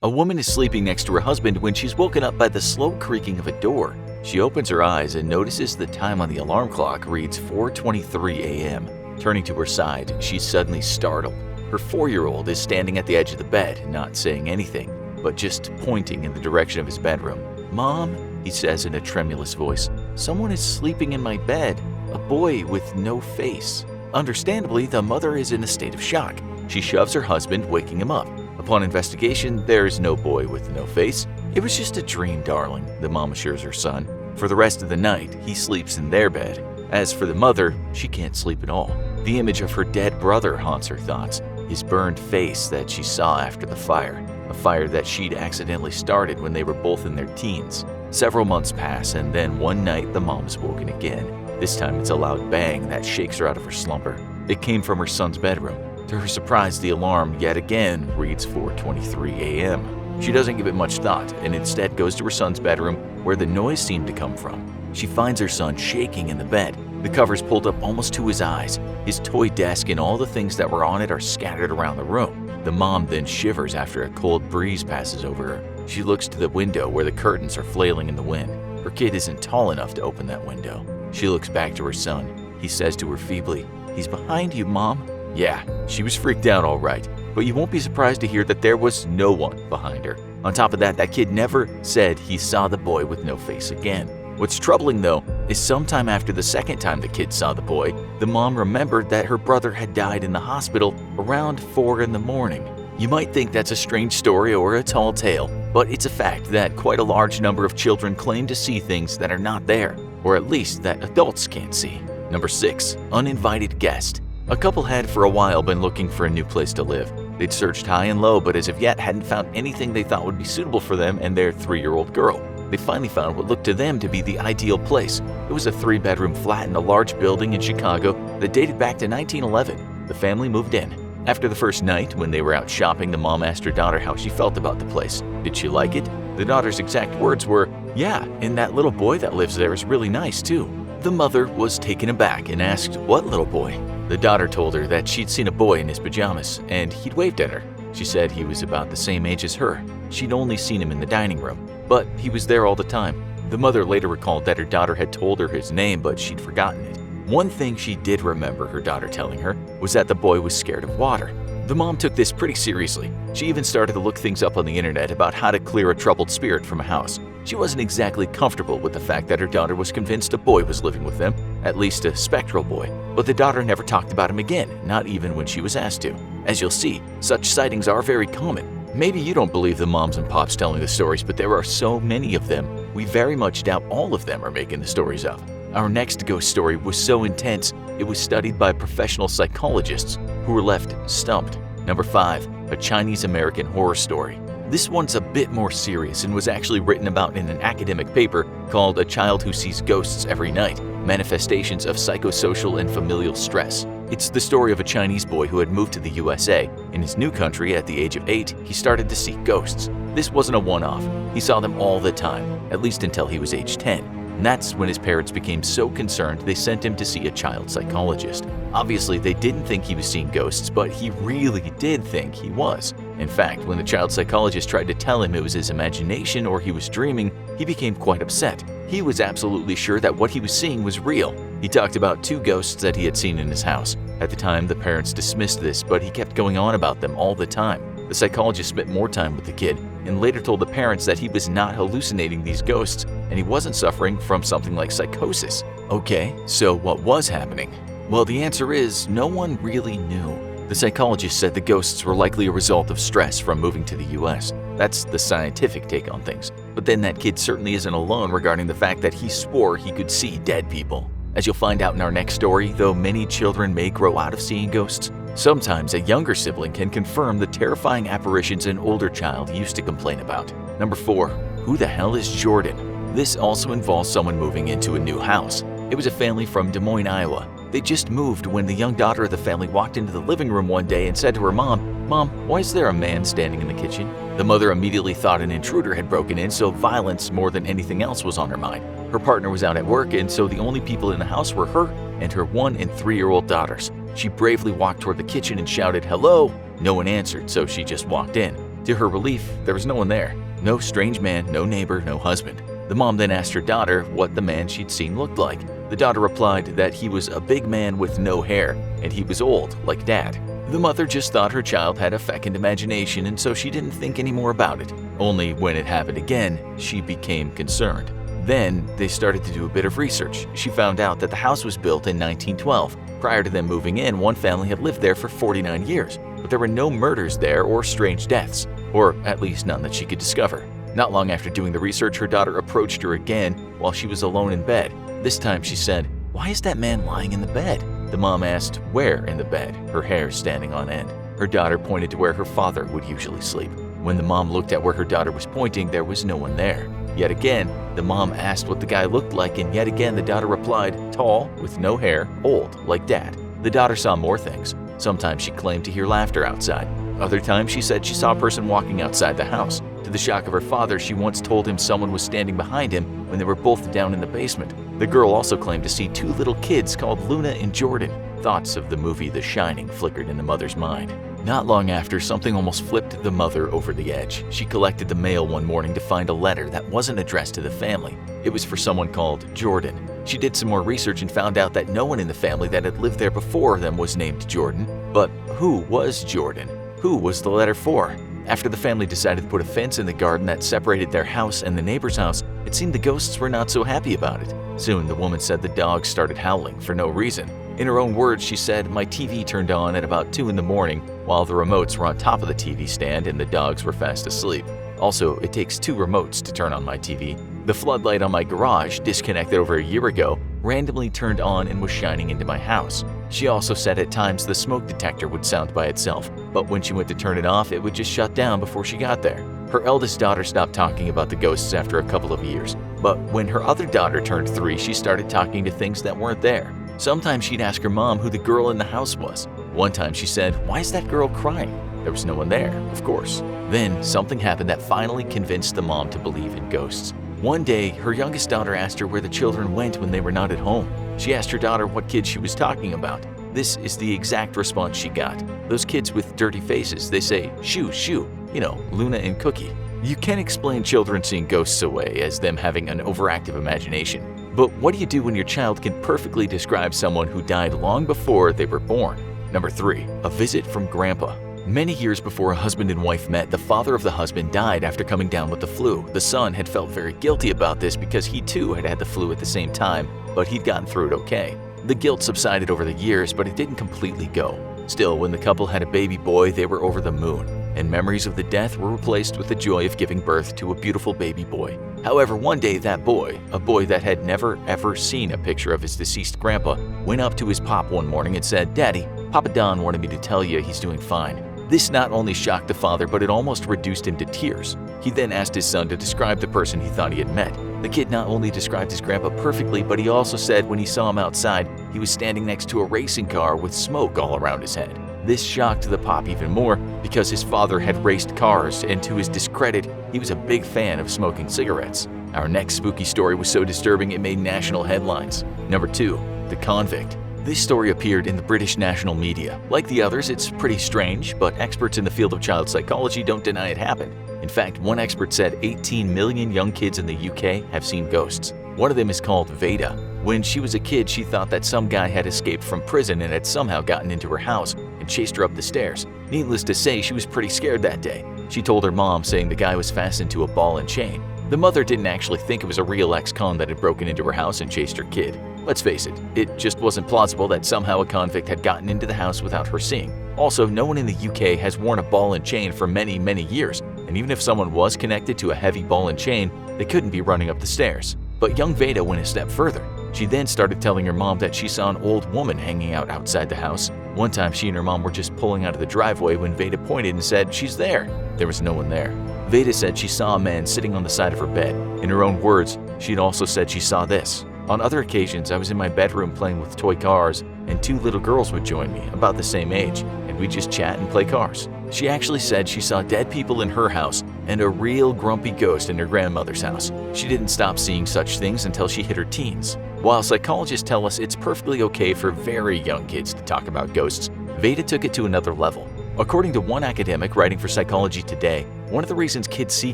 A woman is sleeping next to her husband when she's woken up by the slow creaking of a door. She opens her eyes and notices the time on the alarm clock reads 4:23 a.m. Turning to her side, she's suddenly startled. Her 4-year-old is standing at the edge of the bed, not saying anything, but just pointing in the direction of his bedroom. "Mom," he says in a tremulous voice, "someone is sleeping in my bed, a boy with no face." Understandably, the mother is in a state of shock. She shoves her husband, waking him up. Upon investigation, there is no boy with no face. "It was just a dream, darling," the mom assures her son. For the rest of the night, he sleeps in their bed. As for the mother, she can't sleep at all. The image of her dead brother haunts her thoughts, his burned face that she saw after the fire, a fire that she'd accidentally started when they were both in their teens. Several months pass, and then one night the mom's woken again. This time it's a loud bang that shakes her out of her slumber. It came from her son's bedroom. To her surprise, the alarm yet again reads 4:23 a.m. She doesn't give it much thought and instead goes to her son's bedroom where the noise seemed to come from. She finds her son shaking in the bed, the covers pulled up almost to his eyes. His toy desk and all the things that were on it are scattered around the room. The mom then shivers after a cold breeze passes over her. She looks to the window where the curtains are flailing in the wind. Her kid isn't tall enough to open that window. She looks back to her son. He says to her feebly, "He's behind you, Mom." Yeah, she was freaked out all right, but you won't be surprised to hear that there was no one behind her. On top of that kid never said he saw the boy with no face again. What's troubling though is sometime after the second time the kid saw the boy, the mom remembered that her brother had died in the hospital around 4 in the morning. You might think that's a strange story or a tall tale, but it's a fact that quite a large number of children claim to see things that are not there, or at least that adults can't see. Number 6. Uninvited guest. A couple had for a while been looking for a new place to live. They'd searched high and low, but as of yet hadn't found anything they thought would be suitable for them and their 3-year-old girl. They finally found what looked to them to be the ideal place. It was a 3-bedroom flat in a large building in Chicago that dated back to 1911. The family moved in. After the first night, when they were out shopping, the mom asked her daughter how she felt about the place. Did she like it? The daughter's exact words were, "Yeah, and that little boy that lives there is really nice too." The mother was taken aback and asked, "What little boy?" The daughter told her that she'd seen a boy in his pajamas and he'd waved at her. She said he was about the same age as her. She'd only seen him in the dining room, but he was there all the time. The mother later recalled that her daughter had told her his name, but she'd forgotten it. One thing she did remember her daughter telling her was that the boy was scared of water. The mom took this pretty seriously. She even started to look things up on the internet about how to clear a troubled spirit from a house. She wasn't exactly comfortable with the fact that her daughter was convinced a boy was living with them, at least a spectral boy, but the daughter never talked about him again, not even when she was asked to. As you'll see, such sightings are very common. Maybe you don't believe the moms and pops telling the stories, but there are so many of them, we very much doubt all of them are making the stories up. Our next ghost story was so intense, it was studied by professional psychologists who were left stumped. Number 5. A Chinese-American horror story. This one's a bit more serious and was actually written about in an academic paper called A Child Who Sees Ghosts Every Night, Manifestations of Psychosocial and Familial Stress. It's the story of a Chinese boy who had moved to the USA. In his new country at the age of 8, he started to see ghosts. This wasn't a one-off. He saw them all the time, at least until he was age 10. And that's when his parents became so concerned they sent him to see a child psychologist. Obviously, they didn't think he was seeing ghosts, but he really did think he was. In fact, when the child psychologist tried to tell him it was his imagination or he was dreaming, he became quite upset. He was absolutely sure that what he was seeing was real. He talked about 2 ghosts that he had seen in his house. At the time, the parents dismissed this, but he kept going on about them all the time. The psychologist spent more time with the kid and later told the parents that he was not hallucinating these ghosts and he wasn't suffering from something like psychosis. Okay, so what was happening? Well, the answer is no one really knew. The psychologist said the ghosts were likely a result of stress from moving to the US. That's the scientific take on things. But then that kid certainly isn't alone regarding the fact that he swore he could see dead people. As you'll find out in our next story, though many children may grow out of seeing ghosts, sometimes a younger sibling can confirm the terrifying apparitions an older child used to complain about. Number 4. Who the hell is Jordan? This also involves someone moving into a new house. It was a family from Des Moines, Iowa. They just moved when the young daughter of the family walked into the living room one day and said to her mom, "Mom, why is there a man standing in the kitchen?" The mother immediately thought an intruder had broken in, so violence more than anything else was on her mind. Her partner was out at work, and so the only people in the house were her and her 1- and 3-year-old daughters. She bravely walked toward the kitchen and shouted, "Hello!" No one answered, so she just walked in. To her relief, there was no one there. No strange man, no neighbor, no husband. The mom then asked her daughter what the man she'd seen looked like. The daughter replied that he was a big man with no hair, and he was old, like Dad. The mother just thought her child had a fecund imagination, and so she didn't think any more about it. Only when it happened again, she became concerned. Then they started to do a bit of research. She found out that the house was built in 1912. Prior to them moving in, one family had lived there for 49 years, but there were no murders there or strange deaths, or at least none that she could discover. Not long after doing the research, her daughter approached her again while she was alone in bed. This time she said, "Why is that man lying in the bed?" The mom asked, "Where in the bed?" her hair standing on end. Her daughter pointed to where her father would usually sleep. When the mom looked at where her daughter was pointing, there was no one there. Yet again, the mom asked what the guy looked like, and yet again the daughter replied, "Tall, with no hair, old, like Dad." The daughter saw more things. Sometimes she claimed to hear laughter outside. Other times she said she saw a person walking outside the house. To the shock of her father, she once told him someone was standing behind him when they were both down in the basement. The girl also claimed to see two little kids called Luna and Jordan. Thoughts of the movie The Shining flickered in the mother's mind. Not long after, something almost flipped the mother over the edge. She collected the mail one morning to find a letter that wasn't addressed to the family. It was for someone called Jordan. She did some more research and found out that no one in the family that had lived there before them was named Jordan. But who was Jordan? Who was the letter for? After the family decided to put a fence in the garden that separated their house and the neighbor's house, it seemed the ghosts were not so happy about it. Soon, the woman said the dogs started howling for no reason. In her own words, she said, "My TV turned on at about 2 in the morning while the remotes were on top of the TV stand and the dogs were fast asleep. Also, it takes 2 remotes to turn on my TV. The floodlight on my garage, disconnected over a year ago, randomly turned on and was shining into my house." She also said at times the smoke detector would sound by itself, but when she went to turn it off, it would just shut down before she got there. Her eldest daughter stopped talking about the ghosts after a couple of years, but when her other daughter turned 3, she started talking to things that weren't there. Sometimes she'd ask her mom who the girl in the house was. One time she said, "Why is that girl crying?" There was no one there, of course. Then something happened that finally convinced the mom to believe in ghosts. One day, her youngest daughter asked her where the children went when they were not at home. She asked her daughter what kids she was talking about. This is the exact response she got. "Those kids with dirty faces, they say, 'Shoo, shoo,' you know, Luna and Cookie." You can explain children seeing ghosts away as them having an overactive imagination. But what do you do when your child can perfectly describe someone who died long before they were born? Number 3. A visit from Grandpa. Many years before a husband and wife met, the father of the husband died after coming down with the flu. The son had felt very guilty about this because he too had had the flu at the same time, but he'd gotten through it okay. The guilt subsided over the years, but it didn't completely go. Still, when the couple had a baby boy, they were over the moon, and memories of the death were replaced with the joy of giving birth to a beautiful baby boy. However, one day that boy, a boy that had never ever seen a picture of his deceased grandpa, went up to his pop one morning and said, "Daddy, Papa Don wanted me to tell you he's doing fine." This not only shocked the father, but it almost reduced him to tears. He then asked his son to describe the person he thought he had met. The kid not only described his grandpa perfectly, but he also said when he saw him outside, he was standing next to a racing car with smoke all around his head. This shocked the pop even more because his father had raced cars, and to his discredit, he was a big fan of smoking cigarettes. Our next spooky story was so disturbing it made national headlines. Number 2. The Convict. This story appeared in the British national media. Like the others, it's pretty strange, but experts in the field of child psychology don't deny it happened. In fact, one expert said 18 million young kids in the UK have seen ghosts. One of them is called Veda. When she was a kid, she thought that some guy had escaped from prison and had somehow gotten into her house and chased her up the stairs. Needless to say, she was pretty scared that day. She told her mom, saying the guy was fastened to a ball and chain. The mother didn't actually think it was a real ex-con that had broken into her house and chased her kid. Let's face it just wasn't plausible that somehow a convict had gotten into the house without her seeing. Also, no one in the UK has worn a ball and chain for many, many years, and even if someone was connected to a heavy ball and chain, they couldn't be running up the stairs. But young Veda went a step further. She then started telling her mom that she saw an old woman hanging out outside the house. One time she and her mom were just pulling out of the driveway when Veda pointed and said, "She's there." There was no one there. Veda said she saw a man sitting on the side of her bed. In her own words, she'd also said she saw this. "On other occasions, I was in my bedroom playing with toy cars, and 2 little girls would join me, about the same age, and we'd just chat and play cars." She actually said she saw dead people in her house and a real grumpy ghost in her grandmother's house. She didn't stop seeing such things until she hit her teens. While psychologists tell us it's perfectly okay for very young kids to talk about ghosts, Veda took it to another level. According to one academic writing for Psychology Today, one of the reasons kids see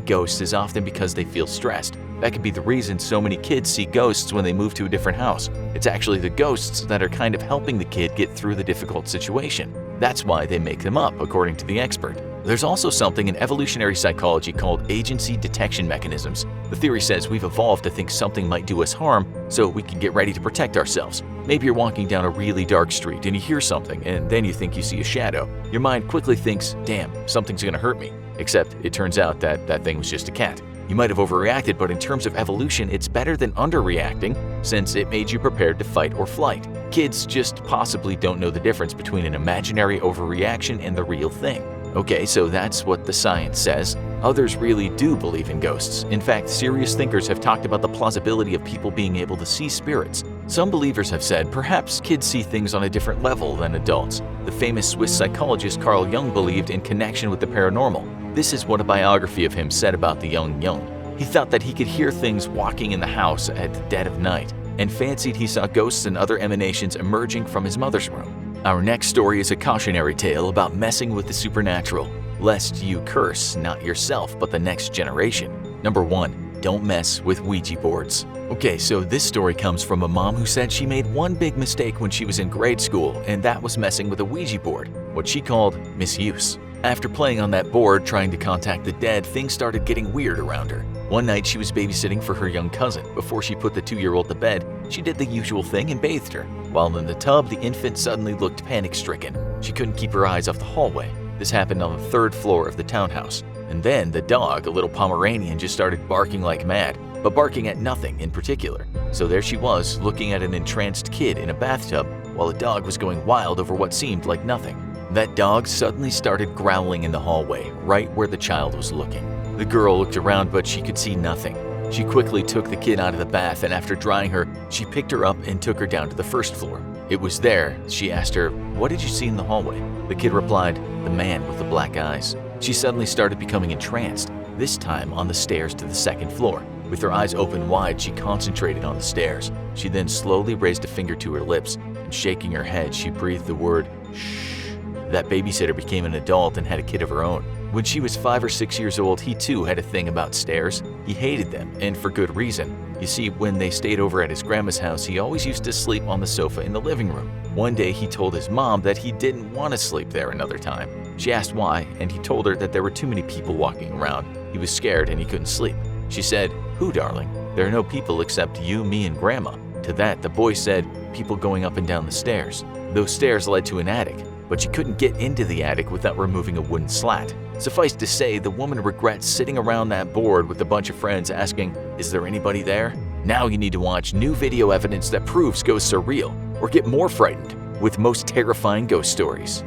ghosts is often because they feel stressed. That could be the reason so many kids see ghosts when they move to a different house. It's actually the ghosts that are kind of helping the kid get through the difficult situation. That's why they make them up, according to the expert. There's also something in evolutionary psychology called agency detection mechanisms. The theory says we've evolved to think something might do us harm so we can get ready to protect ourselves. Maybe you're walking down a really dark street and you hear something and then you think you see a shadow. Your mind quickly thinks, damn, something's gonna hurt me. Except it turns out that that thing was just a cat. You might have overreacted, but in terms of evolution, it's better than underreacting since it made you prepared to fight or flight. Kids just possibly don't know the difference between an imaginary overreaction and the real thing. Okay, so that's what the science says. Others really do believe in ghosts. In fact, serious thinkers have talked about the plausibility of people being able to see spirits. Some believers have said perhaps kids see things on a different level than adults. The famous Swiss psychologist Carl Jung believed in connection with the paranormal. This is what a biography of him said about the young Jung. He thought that he could hear things walking in the house at the dead of night and fancied he saw ghosts and other emanations emerging from his mother's room. Our next story is a cautionary tale about messing with the supernatural, lest you curse not yourself but the next generation. Number 1. Don't mess with Ouija boards. Okay, so this story comes from a mom who said she made one big mistake when she was in grade school, and that was messing with a Ouija board, what she called misuse. After playing on that board trying to contact the dead, things started getting weird around her. One night she was babysitting for her young cousin. Before she put the 2-year-old to bed, she did the usual thing and bathed her. While in the tub, the infant suddenly looked panic-stricken. She couldn't keep her eyes off the hallway. This happened on the 3rd floor of the townhouse. And then the dog, a little Pomeranian, just started barking like mad, but barking at nothing in particular. So there she was, looking at an entranced kid in a bathtub, while the dog was going wild over what seemed like nothing. That dog suddenly started growling in the hallway, right where the child was looking. The girl looked around, but she could see nothing. She quickly took the kid out of the bath, and after drying her, she picked her up and took her down to the 1st floor. It was there. She asked her, "What did you see in the hallway?" The kid replied, "The man with the black eyes." She suddenly started becoming entranced, this time on the stairs to the 2nd floor. With her eyes open wide, she concentrated on the stairs. She then slowly raised a finger to her lips, and shaking her head, she breathed the word, "Shh." That babysitter became an adult and had a kid of her own. When she was 5 or 6 years old, he too had a thing about stairs. He hated them, and for good reason. You see, when they stayed over at his grandma's house, he always used to sleep on the sofa in the living room. One day, he told his mom that he didn't want to sleep there another time. She asked why, and he told her that there were too many people walking around. He was scared and he couldn't sleep. She said, "Who, darling? There are no people except you, me, and Grandma." To that, the boy said, "People going up and down the stairs." Those stairs led to an attic, but she couldn't get into the attic without removing a wooden slat. Suffice to say, the woman regrets sitting around that board with a bunch of friends asking, "Is there anybody there?" Now you need to watch new video evidence that proves ghosts are real, or get more frightened with most terrifying ghost stories.